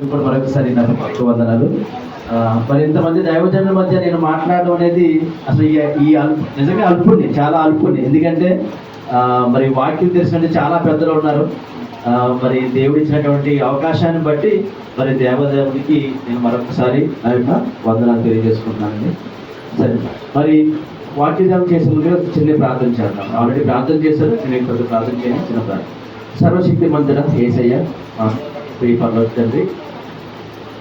ఇప్పుడు మరొకసారి నాకు వందనాలు. మరి ఇంతమంది దైవజనుల మధ్య నేను మాట్లాడడం అనేది అసలు నిజంగా అల్పుని, చాలా అల్పుని. ఎందుకంటే మరి వాక్యం తెలిసినట్టు చాలా పెద్దలు ఉన్నారు. మరి దేవుడు ఇచ్చినటువంటి అవకాశాన్ని బట్టి మరి దేవదేవుడికి నేను మరొకసారి నా యొక్క వందనాలు తెలియజేసుకుంటున్నానండి. సరే, మరి వాక్యదానం చేసే ముందుగా చిన్న ప్రార్థన చేద్దాం. ఆల్రెడీ ప్రార్థన చేశారు, నేను కొంచెం ప్రార్థన చేయాలి. చిన్న ప్రార్థన. సర్వశక్తి మంతుడ యేసయ్య, పరలోక తండ్రి,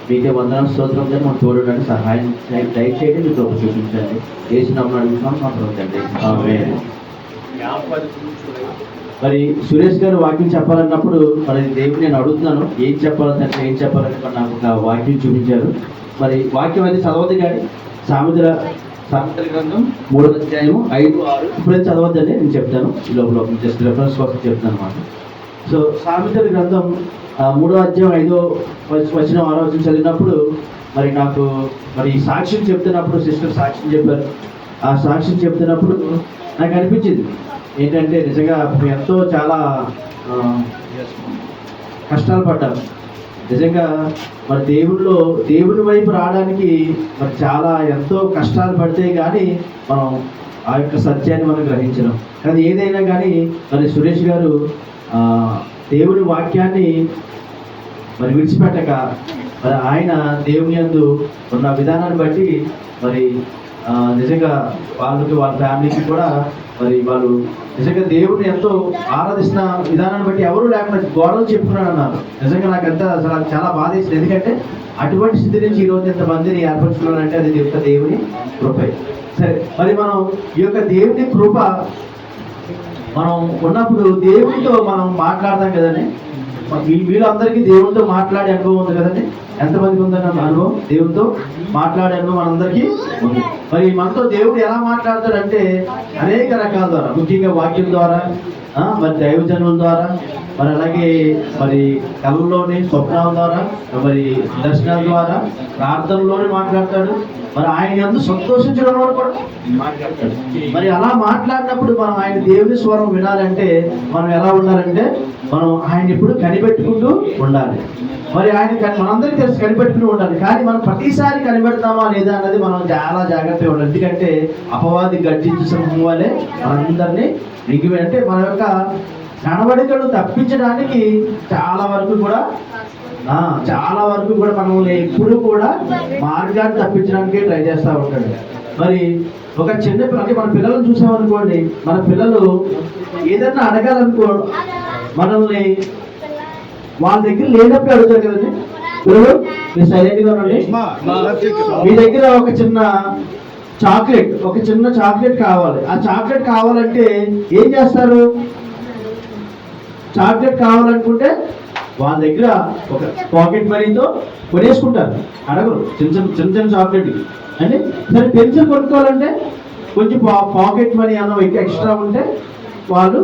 మీకే వందనం స్తోత్రం తండ్రి. మాకు తోడుండండి, సహాయం దయచేయండి, మీ తోడు చూపించండి. వేసినప్పుడు అడుగుతున్నాం మా తండ్రి. మరి సురేష్ గారు వాక్యం చెప్పాలన్నప్పుడు మరి దేవుడు నేను అడుగుతున్నాను, ఏం చెప్పాలంటే ఏం చెప్పాలని నాకు ఒక వాక్యం చూపించారు. మరి వాక్యం అయితే చదవద్దు కానీ సామెతల గ్రంథం 3వ అధ్యాయం 5, 6 ఇప్పుడైతే చదవద్దండి, నేను చెప్తాను. ఈ లోపల జస్ట్ రెఫరెన్స్ కోసం చెప్తాను అన్నమాట. సో సామెతల గ్రంథం 3వ అధ్యాయం 5వ వచనం 6వ వచనం చదివినప్పుడు మరి నాకు మరి సాక్ష్యం చెప్తున్నప్పుడు సిస్టర్ సాక్ష్యం చెప్పారు. ఆ సాక్ష్యం చెప్తున్నప్పుడు నాకు అనిపించింది ఏంటంటే నిజంగా ఎంతో చాలా కష్టాలు పడ్డారు. నిజంగా మరి దేవుని వైపు రావడానికి మరి చాలా ఎంతో కష్టాలు పడితే కానీ మనం ఆ యొక్క సత్యాన్ని మనం గ్రహించడం. కానీ ఏదైనా కానీ మరి సురేష్ గారు దేవుని వాక్యాన్ని మరి విడిచిపెట్టక మరి ఆయన దేవుని యందు ఉన్న విధానాన్ని బట్టి మరి నిజంగా వాళ్ళ ఫ్యామిలీకి కూడా మరి వాళ్ళు నిజంగా దేవుడిని ఎంతో ఆరాధిస్తున్న విధానాన్ని బట్టి ఎవరు లేకుండా గోడలు చెప్పుకున్నాడు అన్నారు. నిజంగా నాకంతా అసలు చాలా బాధ వేసింది. ఎందుకంటే అటువంటి స్థితి నుంచి ఈరోజు ఎంతమందిని ఏర్పరచుకున్నారంటే అది యొక్క దేవుని కృప. సరే, మరి మనం ఈ యొక్క దేవుని కృప మనం ఉన్నప్పుడు దేవునితో మనం మాట్లాడతాం కదండి. వీళ్ళందరికీ దేవునితో మాట్లాడే అనుభవం ఉంది కదండి. ఎంతమందికి ఉందన్న అనుభవం? దేవునితో మాట్లాడే అనుభవం మనందరికీ ఉంది. మరి మనతో దేవుడు ఎలా మాట్లాడతాడంటే అనేక రకాల ద్వారా, ముఖ్యంగా వాక్యం ద్వారా, మరి దైవజనుల ద్వారా, మరి అలాగే మరి కళల్లోని స్వప్నాల ద్వారా, మరి దర్శనాల ద్వారా, ప్రార్థనలోనే మాట్లాడతాడు. మరి ఆయన యందు సంతోషించడం వల్ల కూడా మాట్లాడతాడు. మరి అలా మాట్లాడినప్పుడు మనం ఆయన దేవుని స్వరం వినాలంటే మనం ఎలా ఉండాలంటే మనం ఆయన ఎప్పుడు కనిపెట్టుకుంటూ ఉండాలి. మరి ఆయన మనందరికీ తెలిసి కనిపెట్టుకుని ఉండాలి. కానీ మనం ప్రతిసారి కనిపెడతామా లేదా అన్నది మనం చాలా జాగ్రత్తగా ఉండాలి. ఎందుకంటే అపవాది గర్జించే సింహం వల్లే మనందరినీ రిగివే అంటే మన యొక్క కనబడికలు తప్పించడానికి చాలా వరకు కూడా మనం ఎప్పుడు కూడా మార్గాన్ని తప్పించడానికి ట్రై చేస్తూ ఉంటాడు. మరి ఒక చిన్న అంటే మన పిల్లలను చూసామనుకోండి, మన పిల్లలు ఏదన్నా అడగాలనుకో మనల్ని వాళ్ళ దగ్గర లేనప్పుడు అడుగుతారు కదండి. మీరు సైలెంట్గా ఉండండి. మీ దగ్గర ఒక చిన్న చాక్లెట్ కావాలి. ఆ చాక్లెట్ కావాలంటే ఏం చేస్తారు? చాక్లెట్ కావాలనుకుంటే వాళ్ళ దగ్గర ఒక పాకెట్ మనీతో కొనేసుకుంటారు, అడగరు. చిన్న చాక్లెట్ అంటే సరే, పెన్సిల్ కొనుక్కోవాలంటే కొంచెం పాకెట్ మనీ అన్న ఎక్స్ట్రా ఉంటే వాళ్ళు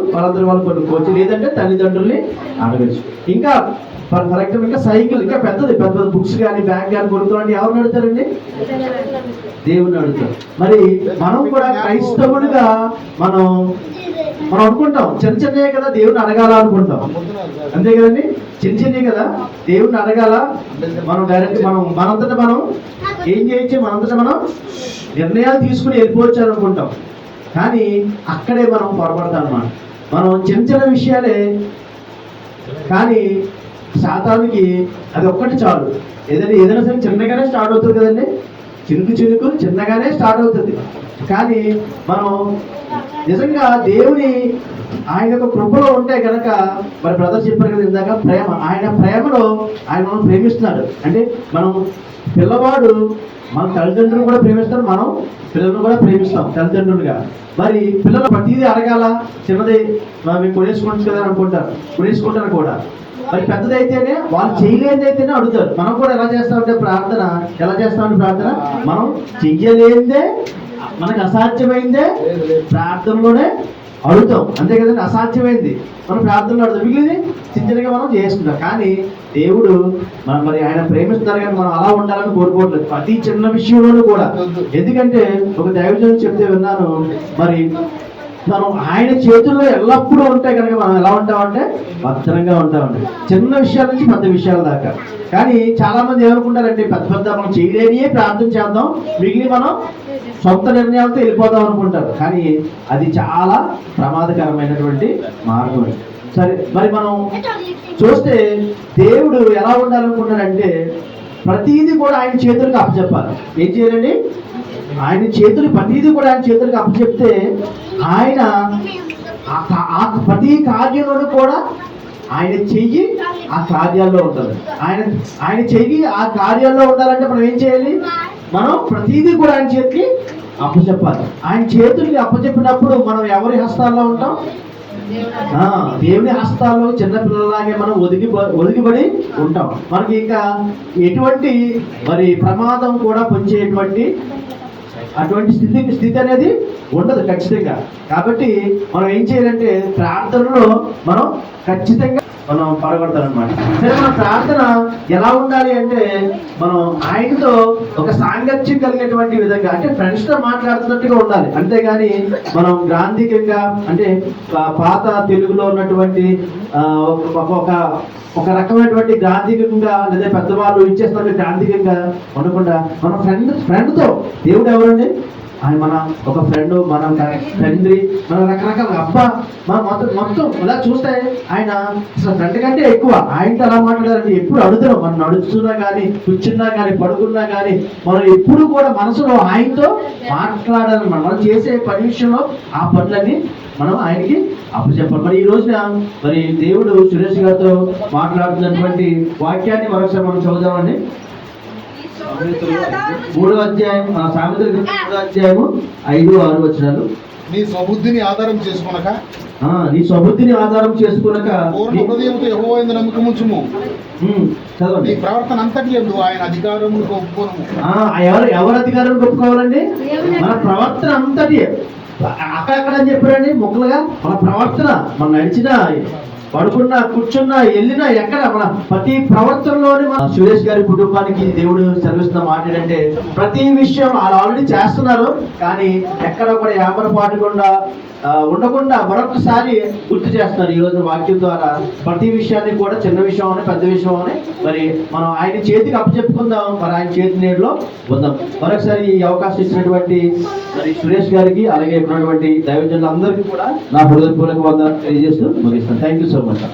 కొనుక్కోవచ్చు, లేదంటే తల్లిదండ్రుల్ని అడగచ్చు. ఇంకా ఫర్ ఎగ్జాంపుల్ ఇంకా సైకిల్, ఇంకా పెద్ద బుక్స్ కానీ బ్యాగ్ కానీ కొనుక్కోవాలంటే ఎవరిని అడుగుతారండి? దేవుని అడుగుతారు. మరి మనం కూడా క్రైస్తవులుగా మనం అనుకుంటాం చిన్నవే కదా దేవుని అడగాల అనుకుంటాం, అంతే కదండి. చిన్నవి కదా దేవుని అడగాల. మనం డైరెక్ట్ మనంతటా మనం ఏం చేయొచ్చు, మనంతటా మనం నిర్ణయాలు తీసుకుని వెళ్ళిపోవచ్చు అనుకుంటాం. కానీ అక్కడే మనం పొరపడతాం అన్నమాట. మనం చిన్న విషయాలే, కానీ శాతానికి అది ఒక్కటి చాలు. ఏదైనా సరే చిన్నగానే స్టార్ట్ అవుతుంది కదండి. చినుకు చిన్నగానే స్టార్ట్ అవుతుంది. కానీ మనం నిజంగా దేవుని ఆయన యొక్క కృపలో ఉంటే కనుక, మరి బ్రదర్ చెప్పారు కదా ఇందాక, ఆయన ప్రేమలో ఆయన మనం ప్రేమిస్తున్నాడు. అంటే మనం పిల్లవాడు మన తల్లిదండ్రులు కూడా ప్రేమిస్తారు, మనం పిల్లలను కూడా ప్రేమిస్తాం తల్లిదండ్రులుగా. మరి పిల్లలు ప్రతిదీ అడగాల, చిన్నది మేము కొనేసుకుంటాం కదా కొనేసుకుంటారు కూడా. మరి పెద్దదైతేనే వాళ్ళు చేయలేనిదైతేనే అడుగుతారు. మనం కూడా ఎలా చేస్తామంటే ప్రార్థన మనం చెయ్యలేనిదే, మనకు అసాధ్యమైందే ప్రార్థనలోనే అడుగుతాం, అంతే కదండి. అసాధ్యమైంది మనం ప్రార్థనలో అడుగుతాం, మిగిలింది చిన్నగా మనం చేసుకుంటాం. కానీ దేవుడు మరి ఆయన ప్రేమిస్తున్నారు, కానీ మనం అలా ఉండాలని కోరుకోవట్లేదు ప్రతి చిన్న విషయంలోనూ కూడా. ఎందుకంటే ఒక దైవజనుడు చెప్తే విన్నాను, మరి మనం ఆయన చేతుల్లో ఎల్లప్పుడూ ఉంటే కనుక మనం ఎలా ఉంటామంటే భద్రంగా ఉంటామండి, చిన్న విషయాల నుంచి పెద్ద విషయాల దాకా. కానీ చాలా మంది ఏమనుకుంటారంటే పెద్ద పెద్ద మనం చేయలేని ప్రార్థన చేద్దాం, మిగిలిన మనం సొంత నిర్ణయాలతో వెళ్ళిపోదాం అనుకుంటారు. కానీ అది చాలా ప్రమాదకరమైనటువంటి మార్గం. సరే, మరి మనం చూస్తే దేవుడు ఎలా ఉండాలనుకుంటాడంటే ప్రతీది కూడా ఆయన చేతులకు అప్పచెప్పాలి. ఏం చేయాలండి? ఆయన చేతులు ప్రతీది కూడా ఆయన చేతులకు అప్పచెప్తే ఆయన ఆ ప్రతి కార్యంలో కూడా ఆయన చెయ్యి ఆ కార్యాల్లో ఉంటుంది. ఆయన చెయ్యి ఆ కార్యాల్లో ఉండాలంటే మనం ఏం చేయాలి? మనం ప్రతీది కూడా ఆయన చేతికి అప్పచెప్పాలి. ఆయన చేతులకి అప్పచెప్పినప్పుడు మనం ఎవరి హస్తాల్లో ఉంటాం? దేవుని హస్తాల్లో చిన్నపిల్లలాగే మనం ఒదిగిబడి ఉంటాం. మనకి ఇంకా ఎటువంటి మరి ప్రమాదం కూడా పొంచేటువంటి అటువంటి స్థితి అనేది ఉండదు ఖచ్చితంగా. కాబట్టి మనం ఏం చేయాలంటే ప్రార్థనలో మనం ఖచ్చితంగా మనం పడగొడతారనమాట. సరే, మన ప్రార్థన ఎలా ఉండాలి అంటే మనం ఆయనతో ఒక సాంగత్యం కలిగేటువంటి విధంగా, అంటే ఫ్రెండ్స్తో మాట్లాడుతున్నట్టుగా ఉండాలి. అంతేగాని మనం గ్రాంధికంగా అంటే పాత తెలుగులో ఉన్నటువంటి ఒక రకమైనటువంటి గ్రాంధికంగా లేదా పెద్దవాళ్ళు ఇచ్చేస్తున్న గ్రాంధికంగా ఉండకుండా మన ఫ్రెండ్తో, దేవుడు ఎవరండి? ఆయన మన ఒక ఫ్రెండ్, మన తండ్రి, మన రకరకాల అబ్బా మన మొత్తం ఇలా చూస్తే ఆయన అసలు ఫ్రెండ్ కంటే ఎక్కువ ఆయనతో ఎలా మాట్లాడారంటే ఎప్పుడు అడుగుతాం. మనం నడుస్తున్నా కానీ, కూర్చున్నా కానీ, పడుకున్నా కానీ మనం ఎప్పుడు కూడా మనసులో ఆయనతో మాట్లాడాలన్నమాట. మనం చేసే పని విషయంలో ఆ పనులన్నీ మనం ఆయనకి అప్పచెప్పాలి. మరి ఈ రోజున మరి దేవుడు సురేష్ గారితో మాట్లాడుతున్నటువంటి వాక్యాన్ని మరొకసారి మనం చదువుదామండి. 3వ అధ్యాయం, సామెతల 3వ అధ్యాయము 5-6 వచనాలు. నీ స్వబుద్ధిని ఆధారం చేసుకొనక నీ స్వబుద్ధిని ఆధారం చేసుకొనక పూర్ణ హృదయంతో యెహోవా యందు నమ్మకముంచుము. నీ ప్రవర్తన అంతటి యందు ఆయన అధికారమును ఒప్పుకోను. ఎవరు అధికారం ఒప్పుకోవాలండి? మన ప్రవర్తన అంతటి. అక్కడెక్కడ అని చెప్పారండి ముక్కలుగా? మన ప్రవర్తన, మనం నడిచినా, పడుకున్నా, కూర్చున్నా, వెళ్ళినా, ఎక్కడ మన ప్రతి ప్రవర్తనలోని మన సురేష్ గారి కుటుంబానికి దేవుడు సెలవిస్తున్న మాట ఏంటంటే ప్రతి విషయం వాళ్ళు ఆల్రెడీ చేస్తున్నారు, కానీ ఎక్కడ కూడా ఏమరపాటుకుండా ఉండకుండా మరొకసారి గుర్తు చేస్తున్నారు ఈ రోజు వాక్యం ద్వారా. ప్రతి విషయాన్ని కూడా చిన్న విషయం అని పెద్ద విషయం అని మరి మనం ఆయన చేతికి అప్పచెప్పుకుందాం, మరి ఆయన చేతి నీడలో ఉందాం. మరొకసారి ఈ అవకాశం ఇచ్చినటువంటి మరి సురేష్ గారికి, అలాగే ఉన్నటువంటి దైవజనులందరికీ కూడా నా హృదయపూర్వక వందనాలు తెలియజేస్తూ ముగిస్తాను. Thank you so much.